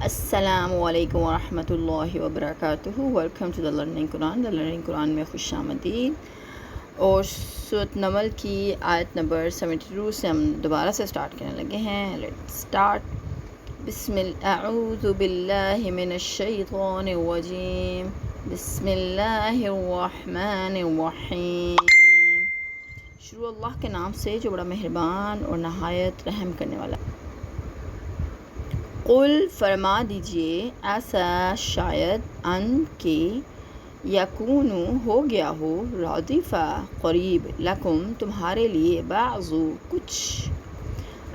السلام علیکم ورحمۃ اللہ وبرکاتہ۔ Welcome to the learning Quran. The learning Quran میں خوش آمدید۔ اور سورۃ نمل کی آیت نمبر 72 سے ہم دوبارہ سے سٹارٹ کرنے لگے ہیں۔ Late start. اعوذ باللہ من الشیطان الرجیم، بسم اللہ الرحمن الرحیم۔ شروع اللہ کے نام سے جو بڑا مہربان اور نہایت رحم کرنے والا۔ قل فرما دیجئے، ایسا شاید ان کہ یکونو ہو گیا ہو، ردیفا قریب، لکم تمہارے لیے، بعض کچھ،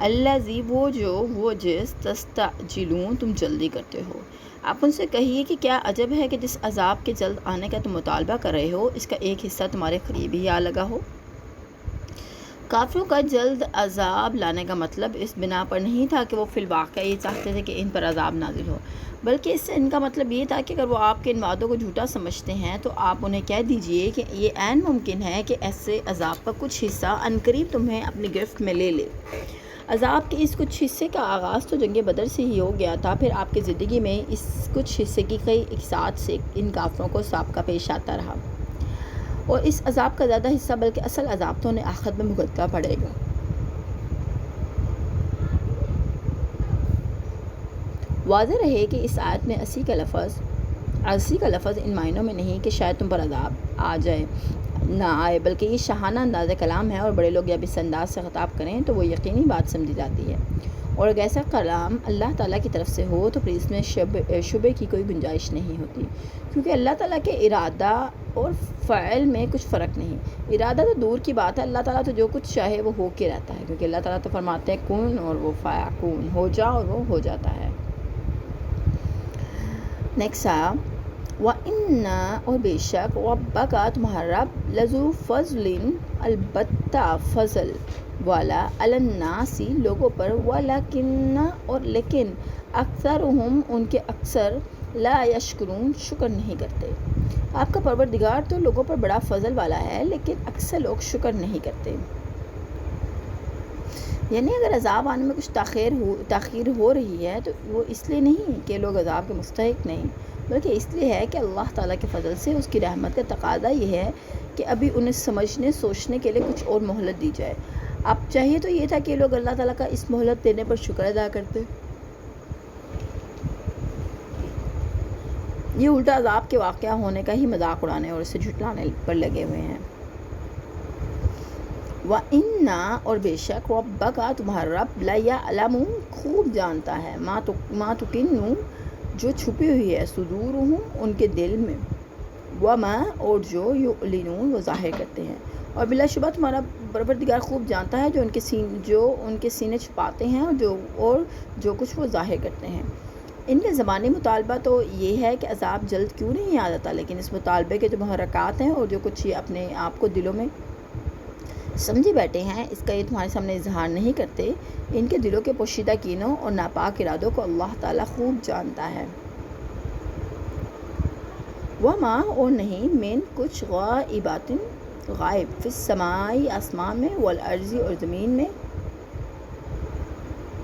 الذی وہ جس تستعجلون تم جلدی کرتے ہو۔ آپ ان سے کہیے کہ کیا عجب ہے کہ جس عذاب کے جلد آنے کا تم مطالبہ کر رہے ہو، اس کا ایک حصہ تمہارے قریب ہی آ لگا ہو۔ کافروں کا جلد عذاب لانے کا مطلب اس بنا پر نہیں تھا کہ وہ فی الواقع یہ چاہتے تھے کہ ان پر عذاب نازل ہو، بلکہ اس سے ان کا مطلب یہ تھا کہ اگر وہ آپ کے ان وعدوں کو جھوٹا سمجھتے ہیں تو آپ انہیں کہہ دیجئے کہ یہ عین ممکن ہے کہ ایسے عذاب کا کچھ حصہ عنقریب تمہیں اپنی گرفت میں لے لے۔ عذاب کے اس کچھ حصے کا آغاز تو جنگ بدر سے ہی ہو گیا تھا، پھر آپ کی زندگی میں اس کچھ حصے کی کئی اقساط سے ان کافروں کو سابقہ پیش آتا رہا، اور اس عذاب کا زیادہ حصہ بلکہ اصل عذاب تو انہیں آخرت میں بھگتنا پڑے گا۔ واضح رہے کہ اس آیت میں عرضی کا لفظ ان معنوں میں نہیں کہ شاید تم پر عذاب آ جائے نہ آئے، بلکہ یہ شاہانہ انداز کلام ہے، اور بڑے لوگ جب اس انداز سے خطاب کریں تو وہ یقینی بات سمجھی جاتی ہے، اور اگر ایسا کلام اللہ تعالیٰ کی طرف سے ہو تو پھر اس میں شبے کی کوئی گنجائش نہیں ہوتی، کیونکہ اللہ تعالیٰ کے ارادہ اور فعل میں کچھ فرق نہیں۔ ارادہ تو دور کی بات ہے، اللہ تعالیٰ تو جو کچھ چاہے وہ ہو کے رہتا ہے، کیونکہ اللہ تعالیٰ تو فرماتے ہیں کن اور وہ فیکون، ہو جا اور وہ ہو جاتا ہے۔ نیکسٹ وَإِنَّ اور بے شک، ربک تمہارا رب، لذو فضل البتہ فضل والا، علی الناس لوگوں پر، ولیکن اور لیکن، اکثرہم ان کے اکثر، لا یشکرون شکر نہیں کرتے۔ آپ کا پروردگار تو لوگوں پر بڑا فضل والا ہے، لیکن اکثر لوگ شکر نہیں کرتے۔ یعنی اگر عذاب آنے میں کچھ تاخیر ہو رہی ہے تو وہ اس لیے نہیں کہ لوگ عذاب کے مستحق نہیں، بلکہ اس لیے ہے کہ اللہ تعالیٰ کے فضل سے اس کی رحمت کا تقاضا یہ ہے کہ ابھی انہیں سمجھنے سوچنے کے لیے کچھ اور مہلت دی جائے۔ اب چاہیے تو یہ تھا کہ لوگ اللہ تعالیٰ کا اس مہلت دینے پر شکر ادا کرتے، یہ الٹا عذاب کے واقعہ ہونے کا ہی مذاق اڑانے اور اسے جھٹلانے پر لگے ہوئے ہیں۔ وَإِنَّ اور بے شک، ربک تمہارا رب، لَيَعْلَمُ خوب جانتا ہے، مَا تُكِنُّ جو چھپی ہوئی ہے، صُدُورُهُم ان کے دل میں، وَمَا اور جو يُعْلِنُونَ وہ ظاہر کرتے ہیں، اور بلا شبہ تمہارا پروردگار خوب جانتا ہے جو ان کے سینے چھپاتے ہیں اور جو کچھ وہ ظاہر کرتے ہیں۔ ان کے زبانی مطالبہ تو یہ ہے کہ عذاب جلد کیوں نہیں آ جاتا، لیکن اس مطالبے کے جو محرکات ہیں اور جو کچھ یہ اپنے آپ کو دلوں میں سمجھے بیٹھے ہیں، اس کا یہ تمہارے سامنے اظہار نہیں کرتے۔ ان کے دلوں کے پوشیدہ کینوں اور ناپاک ارادوں کو اللہ تعالیٰ خوب جانتا ہے۔ وما اور نہیں، من کچھ، غائبات غائب، فی السماء آسمان میں، والارض اور زمین میں،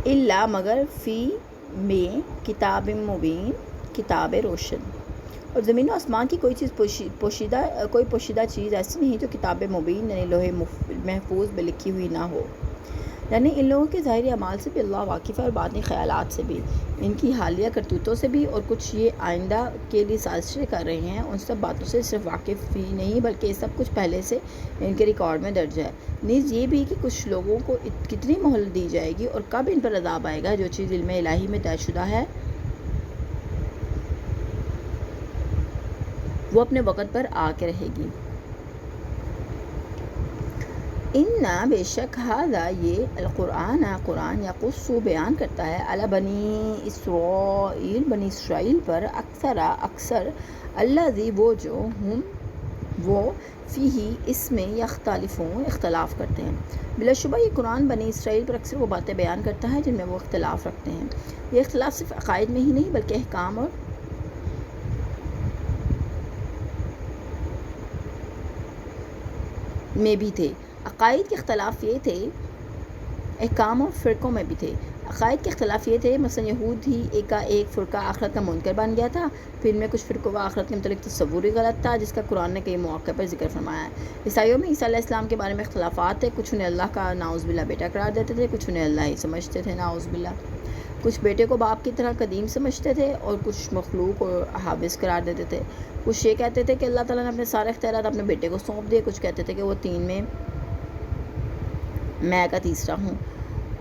الا مگر، فی میں، کتاب مبین کتاب روشن، اور زمین و آسمان کی کوئی پوشیدہ چیز ایسی نہیں جو کتاب مبین یعنی لوح محفوظ میں لکھی ہوئی نہ ہو۔ یعنی ان لوگوں کے ظاہری اعمال سے بھی اللہ واقف ہے، اور باطنی خیالات سے بھی، ان کی حالیہ کرتوتوں سے بھی، اور کچھ یہ آئندہ کے لیے سازشیں کر رہے ہیں، ان سب باتوں سے صرف واقف ہی نہیں بلکہ یہ سب کچھ پہلے سے ان کے ریکارڈ میں درج ہے۔ نیز یہ بھی کہ کچھ لوگوں کو کتنی مہلت دی جائے گی اور کب ان پر عذاب آئے گا، جو چیز علم الہی میں طے شدہ ہے وہ اپنے وقت پر آ کے رہے گی۔ اِنَّا بے شک، ھذا یہ، القرآن قرآن، یقص بیان کرتا ہے، علی بنی اسرائیل بنی اسرائیل پر، اکثر، الذی وہ جو، ہم وہ، فیہ اس میں، یختلفون اختلاف کرتے ہیں۔ بلا شبہ یہ قرآن بنی اسرائیل پر اکثر وہ باتیں بیان کرتا ہے جن میں وہ اختلاف رکھتے ہیں۔ یہ اختلاف صرف عقائد میں ہی نہیں بلکہ احکام اور میں بھی تھے۔ عقائد کے اختلاف یہ تھے، احکام اور فرقوں میں بھی تھے۔ عقائد کے اختلاف یہ تھے، مثلا یہود ہی ایک فرقہ آخرت کا منکر بن گیا تھا، پھر ان میں کچھ فرقوں کا آخرت کے متعلق تصور ہی غلط تھا، جس کا قرآن نے کئی مواقع پر ذکر فرمایا ہے۔ عیسائیوں میں عیسیٰ علیہ السلام کے بارے میں اختلافات تھے، کچھ انہیں اللہ کا نعوذ باللہ بیٹا قرار دیتے تھے، کچھ انہیں اللہ ہی سمجھتے تھے نعوذ باللہ، کچھ بیٹے کو باپ کی طرح قدیم سمجھتے تھے اور کچھ مخلوق اور حافظ قرار دیتے تھے، کچھ یہ کہتے تھے کہ اللہ تعالیٰ نے اپنے سارے اختیارات اپنے بیٹے کو سونپ دیے، کچھ کہتے تھے کہ وہ تین میں کا تیسرا ہوں،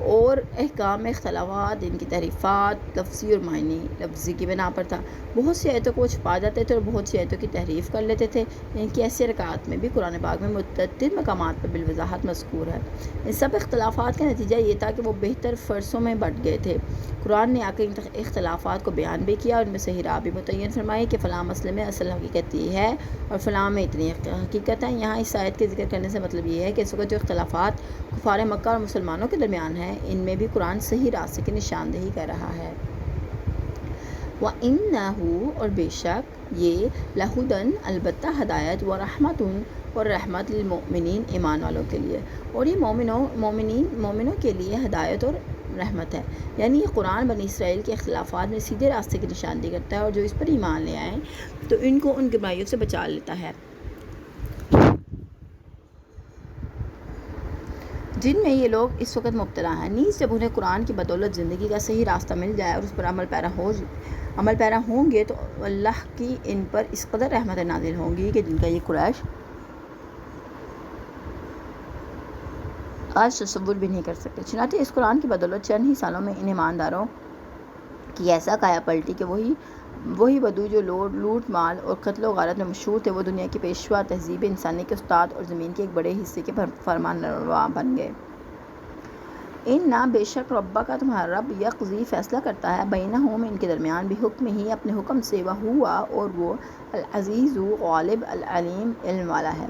اور احکام میں اختلافات، ان کی تحریفات لفظی اور معنی لفظی کی بنا پر تھا۔ بہت سی آیتوں کو وہ چھپا جاتے تھے اور بہت سی آیتوں کی تحریف کر لیتے تھے۔ ان کی ایسی حرکات میں بھی قرآن پاک میں متعدد مقامات پر بالوضاحت مذکور ہے۔ ان سب اختلافات کا نتیجہ یہ تھا کہ وہ بہتر فرسوں میں بٹ گئے تھے۔ قرآن نے آ کر ان اختلافات کو بیان بھی کیا اور ان میں صحیح راہ بھی متعین فرمائی کہ فلاں مسئلے میں اصل حقیقت یہ ہے اور فلاں میں اتنی حقیقت ہے۔ یہاں اس آیت کے ذکر کرنے سے مطلب یہ ہے کہ اس وقت جو اختلافات کفار مکہ اور مسلمانوں کے درمیان ہیں، ان میں بھی قرآن صحیح راستے کی نشاندہی کر رہا ہے۔ وَإِنَّهُ اور بے شک یہ لَہُدًى البتہ ہدایت وَرَحْمَةٌ اور رحمت للمؤمنین ایمان والوں کے لیے، اور یہ مومنوں کے لیے ہدایت اور رحمت ہے، یعنی یہ قرآن بنی اسرائیل کے اختلافات میں سیدھے راستے کی نشاندہی کرتا ہے اور جو اس پر ایمان لے آئیں تو ان کو ان گمراہیوں سے بچا لیتا ہے جن میں یہ لوگ اس وقت مبتلا ہیں۔ نیز جب انہیں قرآن کی بدولت زندگی کا صحیح راستہ مل جائے اور اس پر عمل پیرا ہوں گے تو اللہ کی ان پر اس قدر رحمتیں نازل ہوں گی کہ جن کا یہ قریش آج تصور بھی نہیں کر سکتے۔ چنانچہ اس قرآن کی بدولت چند ہی سالوں میں ان ایمانداروں کی ایسا کایا پلٹی کہ وہی بدو جو لوٹ مال اور قتل و غارت میں مشہور تھے، وہ دنیا کی پیشوا، تہذیب انسانی کے استاد اور زمین کے ایک بڑے حصے کے فرمان روا بن گئے۔ نہ بے شک ربا کا تمہارا رب یقضی فیصلہ کرتا ہے بینہم ان کے درمیان بحکم ہی اپنے حکم سے، وہوا اور وہ العزیز غالب العلیم علم والا ہے۔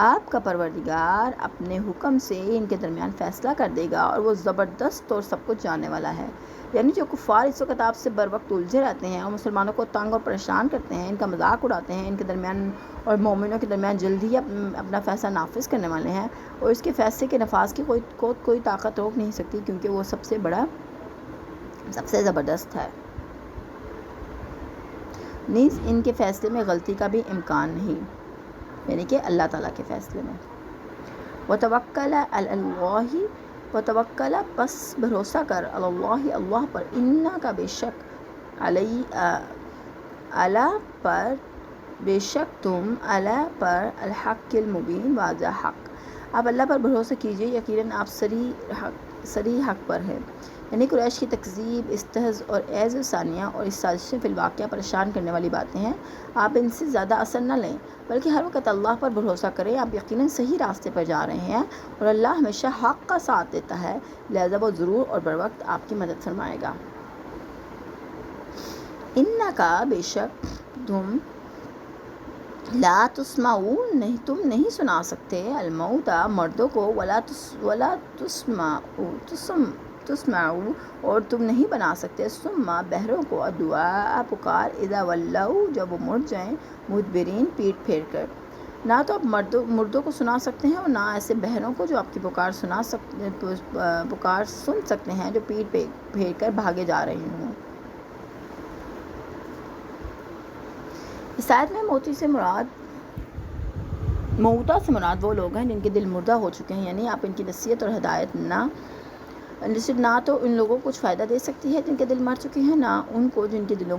آپ کا پروردگار اپنے حکم سے ان کے درمیان فیصلہ کر دے گا اور وہ زبردست اور سب کچھ جاننے والا ہے۔ یعنی جو کفار اس وقت آپ سے بر وقت الجھے رہتے ہیں اور مسلمانوں کو تنگ اور پریشان کرتے ہیں، ان کا مذاق اڑاتے ہیں، ان کے درمیان اور مومنوں کے درمیان جلد ہی اپنا فیصلہ نافذ کرنے والے ہیں، اور اس کے فیصلے کے نفاذ کی کوئی طاقت روک نہیں سکتی، کیونکہ وہ سب سے زبردست ہے۔ نیز ان کے فیصلے میں غلطی کا بھی امکان نہیں، یعنی کہ اللہ تعالیٰ کے فیصلے میں۔ وتوکل علی اللہ وتوکل پس بھروسہ کر اللہ اللہ پر، انکا بے شک علی پر بے شک تم علی پر الحق المبین واضح حق، آپ اللہ پر بھروسہ کیجئے، یقیناً آپ صریح حق پر ہے۔ یعنی قریش کی تکذیب، استہزاء اور اعز ثانیہ اور اس سازشیں فی الواقعہ پریشان کرنے والی باتیں ہیں، آپ ان سے زیادہ اثر نہ لیں، بلکہ ہر وقت اللہ پر بھروسہ کریں، آپ یقیناً صحیح راستے پر جا رہے ہیں اور اللہ ہمیشہ حق کا ساتھ دیتا ہے، لہذا وہ ضرور اور بروقت آپ کی مدد فرمائے گا۔ انکا بے شک تم لا تسمعون تم نہیں سنا سکتے الموتیٰ مردوں کو، ولا تسمعوا اور تم نہیں بنا سکتے صم بہروں کو الدعاء پکار اذا ولوا جب وہ مڑ جائیں مدبرین پیٹ پھیر کر۔ نہ تو آپ مردوں کو سنا سکتے ہیں اور نہ ایسے بہروں کو جو آپ کی پکار سن سکتے ہیں جو پیٹ پھیر کر بھاگے جا رہے ہوں۔ اس آیت میں موتیٰ سے مراد وہ لوگ ہیں جن کے دل مردہ ہو چکے ہیں، یعنی آپ ان کی نصیحت اور ہدایت نہ تو ان لوگوں کو کچھ فائدہ دے سکتی ہے جن کے دل مر چکے ہیں، نہ ان کو جن کے دلوں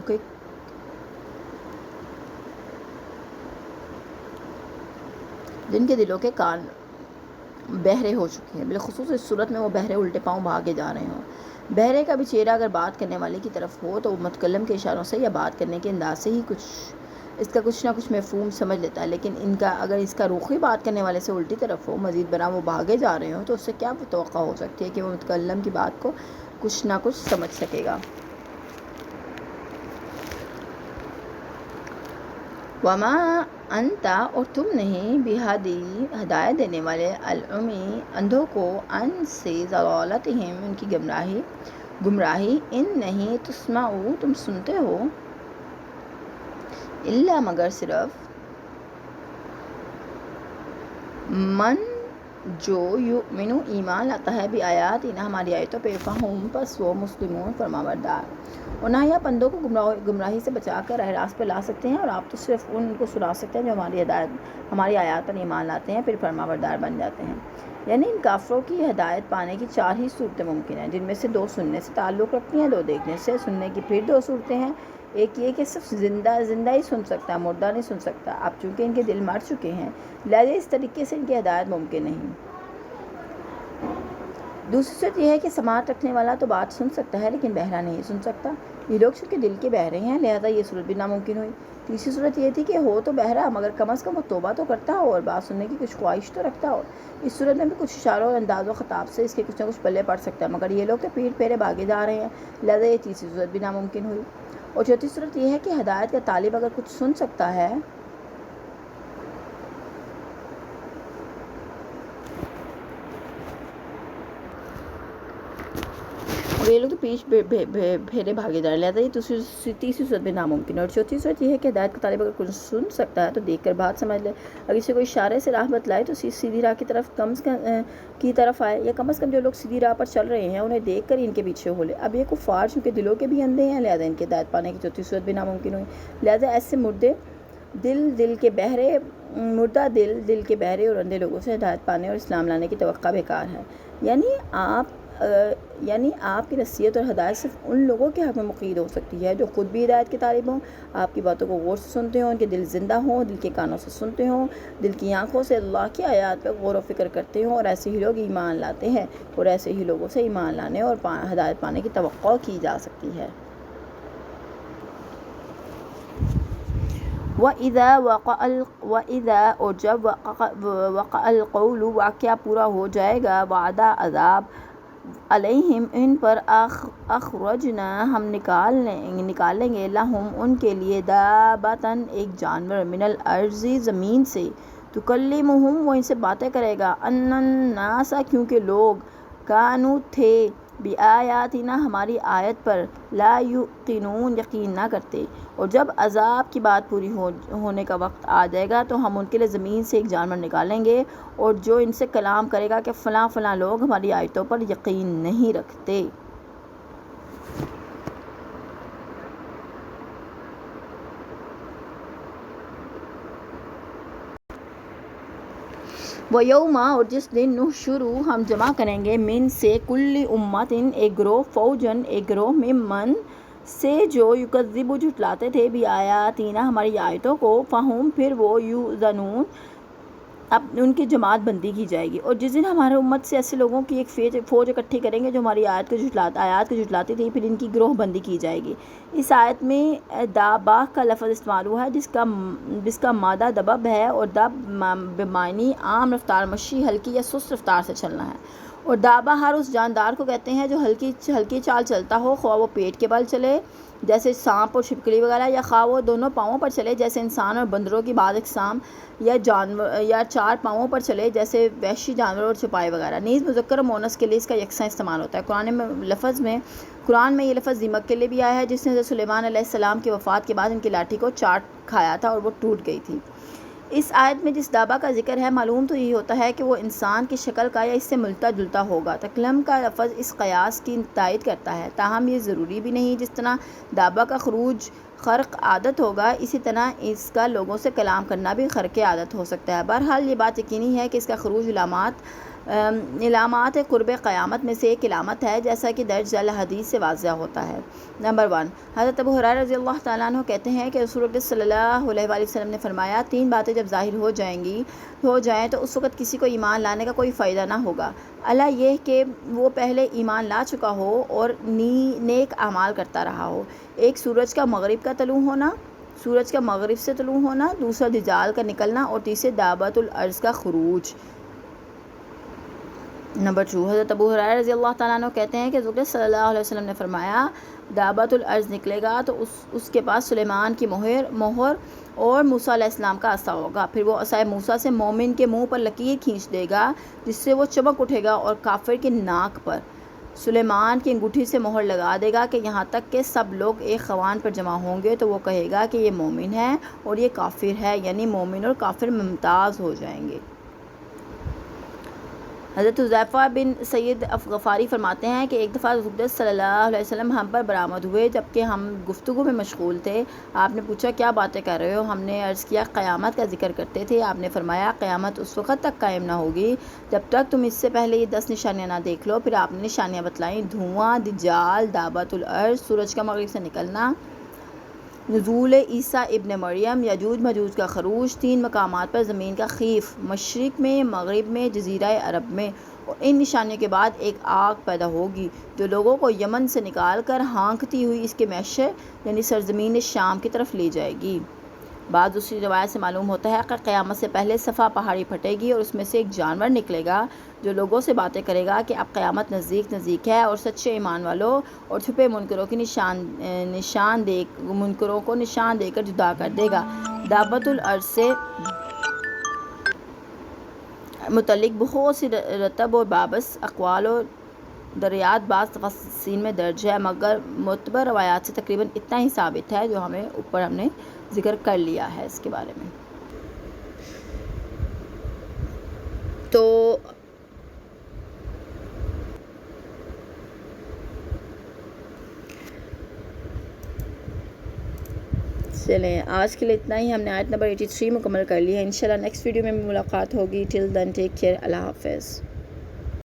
کے کان بہرے ہو چکے ہیں، بالخصوص اس صورت میں وہ بہرے الٹے پاؤں بھاگے جا رہے ہوں۔ بہرے کا بھی چہرہ اگر بات کرنے والے کی طرف ہو تو وہ متکلم کے اشاروں سے یا بات کرنے کے انداز سے ہی اس کا کچھ نہ کچھ مفہوم سمجھ لیتا ہے، لیکن اگر اس کا رخ ہی بات کرنے والے سے الٹی طرف ہو، مزید برآں وہ بھاگے جا رہے ہوں، تو اس سے کیا توقع ہو سکتی ہے کہ وہ متکلم کی بات کو کچھ نہ کچھ سمجھ سکے گا۔ وما انت اور تم نہیں بہادی ہدایت دینے والے العمی اندھوں کو ان سے ضلالتہم ان کی گمراہی ان نہیں تسمعوا تم سنتے ہو الا مگر صرف جو یؤمنو ایمان لاتا ہے بھی آیات انہیں ہماری آیتوں پہ فہم پس وہ مسلمون فرمانبردار، اور نہ ہی آپ بندوں کو گمراہی سے بچا کر راہ راست پہ لا سکتے ہیں، اور آپ تو صرف ان کو سنا سکتے ہیں جو ہماری آیات پر ایمان لاتے ہیں پھر فرمانبردار بن جاتے ہیں۔ یعنی ان کافروں کی ہدایت پانے کی 4 ہی صورتیں ممکن ہیں، جن میں سے 2 سننے سے تعلق رکھتی ہیں، 2 دیکھنے سے۔ سننے کی پھر 2 صورتیں ہیں، ایک یہ کہ صرف زندہ ہی سن سکتا ہے، مردہ نہیں سن سکتا۔ اب چونکہ ان کے دل مر چکے ہیں لہذا اس طریقے سے ان کی ہدایت ممکن نہیں۔ دوسری صورت یہ ہے کہ سماعت رکھنے والا تو بات سن سکتا ہے لیکن بہرا نہیں سن سکتا، یہ لوگ چونکہ دل کے بہرے ہیں لہذا یہ صورت بھی ناممکن ہوئی۔ تیسری صورت یہ تھی کہ ہو تو بہرا مگر کم از کم وہ توبہ تو کرتا ہو اور بات سننے کی کچھ خواہش تو رکھتا ہو، اس صورت میں بھی کچھ اشاروں اور انداز و خطاب سے اس کے کچھ نہ کچھ پلے پڑ سکتا ہے، مگر یہ لوگ تو پیٹ پھیرے بھاگے جا رہے ہیں لہذا یہ تیسری صورت بھی ناممکن ہوئی۔ اور چوتھی صورت یہ ہے کہ ہدایت کا طالب اگر کچھ سن سکتا ہے اور یہ لوگ تو پیچھ پھیرے بھاگے جا رہے ہیں لہٰذا یہ تیسری صورت بھی ناممکن ہے۔ اور چوتھی صورت یہ ہے کہ ہدایت کا طالب اگر کچھ سن سکتا ہے تو دیکھ کر بات سمجھ لے، اگر اسے کوئی اشارے سے راہ بتلائے تو سیدھی راہ کی طرف آئے، یا کم از کم جو لوگ سیدھی راہ پر چل رہے ہیں انہیں دیکھ کر ان کے پیچھے ہو لے۔ اب یہ کفار چونکہ دلوں کے بھی اندھے ہیں لہذا ان کی ہدایت پانے کی چوتھی صورت بھی ناممکن ہوئی، لہذا ایسے مردہ دل کے بہرے اور اندھے لوگوں سے ہدایت پانے اور اسلام لانے کی توقع بیکار ہے۔ یعنی آپ کی نصیحت اور ہدایت صرف ان لوگوں کے حق میں مفید ہو سکتی ہے جو خود بھی ہدایت کے طالب ہوں، آپ کی باتوں کو غور سے سنتے ہوں، ان کے دل زندہ ہوں، دل کے کانوں سے سنتے ہوں، دل کی آنکھوں سے اللہ کی آیات پر غور و فکر کرتے ہوں، اور ایسے ہی لوگ ایمان لاتے ہیں، اور ایسے ہی لوگوں سے ایمان لانے اور ہدایت پانے کی توقع کی جا سکتی ہے۔ وَإِذَا اور جب وقع القول واقعہ پورا ہو جائے گا، وعدہ عذاب علیہم ان پر، اخرجنا ہم نکالیں گے لہم ان کے لیے دابۃً ایک جانور، من الارض زمین سے، تکلمہم وہ ان سے باتیں کرے گا، ان الناس کیونکہ لوگ، کانوا تھے، بآیاتنا ہماری آیت پر، لا یوقنون یقین نہ کرتے۔ اور جب عذاب کی بات پوری ہونے کا وقت آ جائے گا تو ہم ان کے لیے زمین سے ایک جانور نکالیں گے اور جو ان سے کلام کرے گا کہ فلاں فلاں لوگ ہماری آیتوں پر یقین نہیں رکھتے۔ وَيَوْمَ اور جس دن نحشر ہم جمع کریں گے، من سے، کل امت ایک گروہ، فوجن ایک گروہ، ممن سے جو، یکذب جھٹلاتے تھے، بآیاتنا ہماری آیتوں کو، فہم پھر وہ، یوزنون اب ان کی جماعت بندی کی جائے گی۔ اور جس دن ہمارے امت سے ایسے لوگوں کی ایک فوج اکٹھی کریں گے جو ہماری آیات کو جھٹلاتی تھی، پھر ان کی گروہ بندی کی جائے گی۔ اس آیت میں دابہ کا لفظ استعمال ہوا ہے جس کا مادہ دبب ہے، اور دب بمعنی عام رفتار مشی، ہلکی یا سست رفتار سے چلنا ہے۔ اور دابہ ہر اس جاندار کو کہتے ہیں جو ہلکی چال چلتا ہو، خواہ وہ پیٹ کے بل چلے جیسے سانپ اور چھپکلی وغیرہ، یا خواہ وہ دونوں پاؤں پر چلے جیسے انسان اور بندروں کی بعض اقسام، یا 4 پاؤں پر چلے جیسے وحشی جانور اور چوپائے وغیرہ۔ نیز مذکر و مؤنث کے لیے اس کا یکساں استعمال ہوتا ہے۔ قرآن میں یہ لفظ دیمک کے لیے بھی آیا ہے جس نے حضرت سلیمان علیہ السلام کی وفات کے بعد ان کی لاٹھی کو چاٹ کھایا تھا اور وہ ٹوٹ گئی تھی۔ اس آیت میں جس دابہ کا ذکر ہے معلوم تو یہ ہوتا ہے کہ وہ انسان کی شکل کا یا اس سے ملتا جلتا ہوگا۔ تکلم کا لفظ اس قیاس کی تائید کرتا ہے، تاہم یہ ضروری بھی نہیں۔ جس طرح دابہ کا خروج خرق عادت ہوگا، اسی طرح اس کا لوگوں سے کلام کرنا بھی خرق عادت ہو سکتا ہے۔ بہرحال یہ بات یقینی ہے کہ اس کا خروج علامات قرب قیامت میں سے ایک علامت ہے، جیسا کہ درج ذیل حدیث سے واضح ہوتا ہے۔ نمبر 1، حضرت ابو ہریرہ رضی اللہ تعالیٰ عنہ کہتے ہیں کہ رسول اللہ صلی اللہ علیہ وآلہ وسلم نے فرمایا، 3 باتیں جب ظاہر ہو جائیں تو اس وقت کسی کو ایمان لانے کا کوئی فائدہ نہ ہوگا، الا یہ کہ وہ پہلے ایمان لا چکا ہو اور نیک اعمال کرتا رہا ہو۔ ایک سورج کا مغرب سے طلوع ہونا، دوسرا دجال کا نکلنا، اور تیسرے دابۃ الارض کا خروج۔ نمبر 2، حضرت ابو ہریرہ رضی اللہ تعالیٰ عنہ کہتے ہیں کہ رسول صلی اللہ علیہ وسلم نے فرمایا، دابۃ الارض نکلے گا تو اس کے پاس سلیمان کی مہر اور موسیٰ علیہ السلام کا عصا ہوگا، پھر وہ عصا موسیٰ سے مومن کے منہ پر لکیر کھینچ دے گا جس سے وہ چمک اٹھے گا، اور کافر کی ناک پر سلیمان کی انگوٹھی سے مہر لگا دے گا کہ یہاں تک کہ سب لوگ ایک خوان پر جمع ہوں گے تو وہ کہے گا کہ یہ مومن ہے اور یہ کافر ہے، یعنی مومن اور کافر ممتاز ہو جائیں گے۔ حضرت حذیفہ بن سید غفاری فرماتے ہیں کہ ایک دفعہ حضرت صلی اللہ علیہ وسلم ہم پر برآمد ہوئے جبکہ ہم گفتگو میں مشغول تھے۔ آپ نے پوچھا کیا باتیں کر رہے ہو؟ ہم نے عرض کیا قیامت کا ذکر کرتے تھے۔ آپ نے فرمایا قیامت اس وقت تک قائم نہ ہوگی جب تک تم اس سے پہلے یہ 10 نشانیاں نہ دیکھ لو۔ پھر آپ نے نشانیاں بتلائیں: دھواں، دجال، دابۃ الارض، سورج کا مغرب سے نکلنا، نزول عیسیٰ ابن مریم، یاجوج ماجوج کا خروج، 3 مقامات پر زمین کا خیف، مشرق میں، مغرب میں، جزیرہ عرب میں، اور ان نشانیوں کے بعد ایک آگ پیدا ہوگی جو لوگوں کو یمن سے نکال کر ہانکتی ہوئی اس کے محشر یعنی سرزمین شام کی طرف لے جائے گی۔ بعض دوسری روایت سے معلوم ہوتا ہے کہ قیامت سے پہلے صفا پہاڑی پھٹے گی اور اس میں سے ایک جانور نکلے گا جو لوگوں سے باتیں کرے گا کہ اب قیامت نزدیک ہے، اور سچے ایمان والوں اور چھپے منکروں کی منکروں کو نشان دے کر جدا کر دے گا۔ دابۃ الارض سے متعلق بہت سی رتب و بابس اقوال و دریات بعض تفاسیر میں درج ہے، مگر معتبر روایات سے تقریباً اتنا ہی ثابت ہے جو ہم نے ذکر کر لیا ہے اس کے بارے میں۔ تو چلیں آج کے لیے اتنا ہی، ہم نے آیت نمبر 83 مکمل کر لی ہے۔ انشاءاللہ نیکسٹ ویڈیو میں ملاقات ہوگی۔ ٹل دین ٹیک کیئر، اللہ حافظ۔